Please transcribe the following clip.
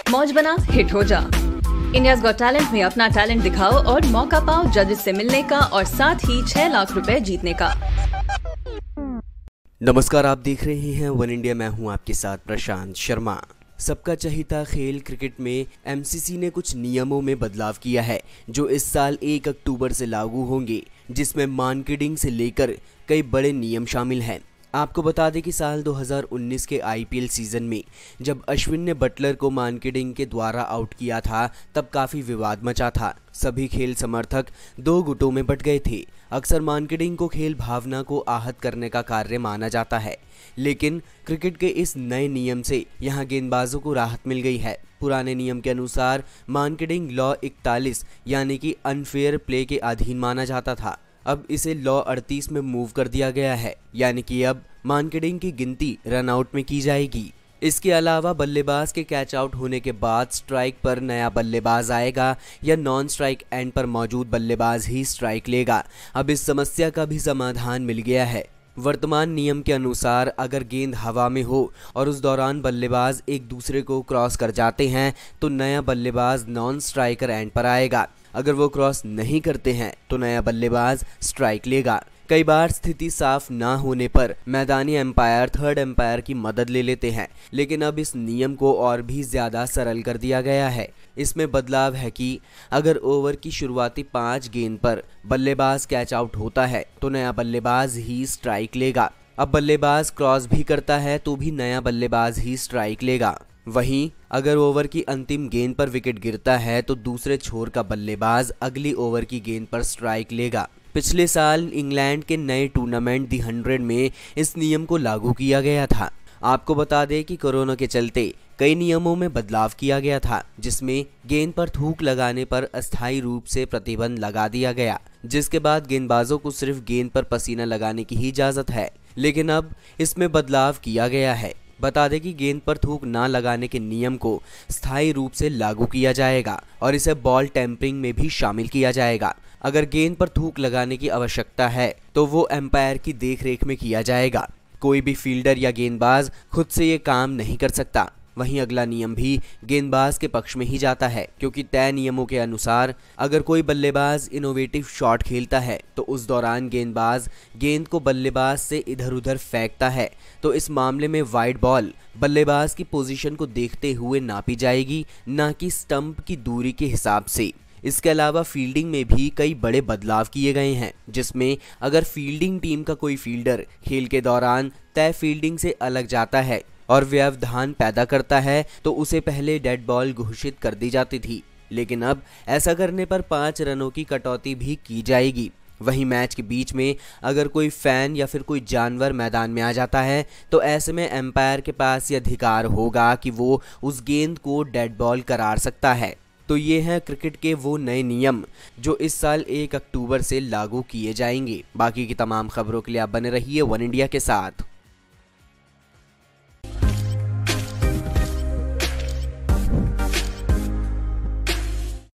मौज बना हिट हो जा। इंडियाज गॉट टैलेंट में अपना टैलेंट दिखाओ और मौका पाओ जजेस से मिलने का और साथ ही 6 लाख रुपए जीतने का। नमस्कार, आप देख रहे हैं वन इंडिया। मैं हूं आपके साथ प्रशांत शर्मा। सबका चहीता खेल क्रिकेट में एमसीसी ने कुछ नियमों में बदलाव किया है जो इस साल 1 अक्टूबर से लागू होंगे, जिसमें मार्केटिंग से लेकर कई बड़े नियम शामिल हैं। आपको बता दें कि साल 2019 के आईपीएल सीजन में जब अश्विन ने बटलर को मार्केटिंग के द्वारा आउट किया था, तब काफ़ी विवाद मचा था। सभी खेल समर्थक दो गुटों में बंट गए थे। अक्सर मार्केटिंग को खेल भावना को आहत करने का कार्य माना जाता है, लेकिन क्रिकेट के इस नए नियम से यहां गेंदबाजों को राहत मिल गई है। पुराने नियम के अनुसार मार्केटिंग लॉ 41 यानी कि अनफेयर प्ले के अधीन माना जाता था। अब इसे लॉ 38 में मूव कर दिया गया है, यानी कि अब मार्केटिंग की गिनती रन आउट में की जाएगी। इसके अलावा बल्लेबाज के कैच आउट होने के बाद स्ट्राइक पर नया बल्लेबाज आएगा या नॉन स्ट्राइक एंड पर मौजूद बल्लेबाज ही स्ट्राइक लेगा। अब इस समस्या का भी समाधान मिल गया है। वर्तमान नियम के अनुसार अगर गेंद हवा में हो और उस दौरान बल्लेबाज एक दूसरे को क्रॉस कर जाते हैं तो नया बल्लेबाज नॉन स्ट्राइकर एंड पर आएगा। अगर वो क्रॉस नहीं करते हैं तो नया बल्लेबाज स्ट्राइक लेगा। कई बार स्थिति साफ ना होने पर मैदानी एम्पायर थर्ड एम्पायर की मदद ले लेते हैं, लेकिन अब इस नियम को और भी ज़्यादा सरल कर दिया गया है। इसमें बदलाव है कि अगर ओवर की शुरुआती 5 गेंद पर बल्लेबाज कैच आउट होता है तो नया बल्लेबाज ही स्ट्राइक लेगा। अब बल्लेबाज क्रॉस भी करता है तो भी नया बल्लेबाज ही स्ट्राइक लेगा। वहीं अगर ओवर की अंतिम गेंद पर विकेट गिरता है तो दूसरे छोर का बल्लेबाज अगली ओवर की गेंद पर स्ट्राइक लेगा। पिछले साल इंग्लैंड के नए टूर्नामेंट दी 100 में इस नियम को लागू किया गया था। आपको बता दें कि कोरोना के चलते कई नियमों में बदलाव किया गया था, जिसमें गेंद पर थूक लगाने पर अस्थायी रूप से प्रतिबंध लगा दिया गया, जिसके बाद गेंदबाजों को सिर्फ गेंद पर पसीना लगाने की ही इजाज़त है। लेकिन अब इसमें बदलाव किया गया है। बता दें कि गेंद पर थूक ना लगाने के नियम को स्थायी रूप से लागू किया जाएगा और इसे बॉल टेम्परिंग में भी शामिल किया जाएगा। अगर गेंद पर थूक लगाने की आवश्यकता है तो वो एम्पायर की देखरेख में किया जाएगा। कोई भी फील्डर या गेंदबाज खुद से ये काम नहीं कर सकता। वहीं अगला नियम भी गेंदबाज के पक्ष में ही जाता है, क्योंकि तय नियमों के अनुसार अगर कोई बल्लेबाज इनोवेटिव शॉट खेलता है तो उस दौरान गेंदबाज गेंद को बल्लेबाज से इधर उधर फेंकता है तो इस मामले में वाइड बॉल बल्लेबाज की पोजीशन को देखते हुए नापी जाएगी, ना कि स्टंप की दूरी के हिसाब से। इसके अलावा फील्डिंग में भी कई बड़े बदलाव किए गए हैं, जिसमें अगर फील्डिंग टीम का कोई फील्डर खेल के दौरान तय फील्डिंग से अलग जाता है और व्यवधान पैदा करता है तो उसे पहले डेड बॉल घोषित कर दी जाती थी, लेकिन अब ऐसा करने पर 5 रनों की कटौती भी की जाएगी। वहीं मैच के बीच में अगर कोई फैन या फिर कोई जानवर मैदान में आ जाता है तो ऐसे में एम्पायर के पास ये अधिकार होगा कि वो उस गेंद को डेड बॉल करार सकता है। तो ये हैं क्रिकेट के वो नए नियम जो इस साल 1 अक्टूबर से लागू किए जाएंगे। बाकी की तमाम खबरों के लिए आप बने रहिए वन इंडिया के साथ।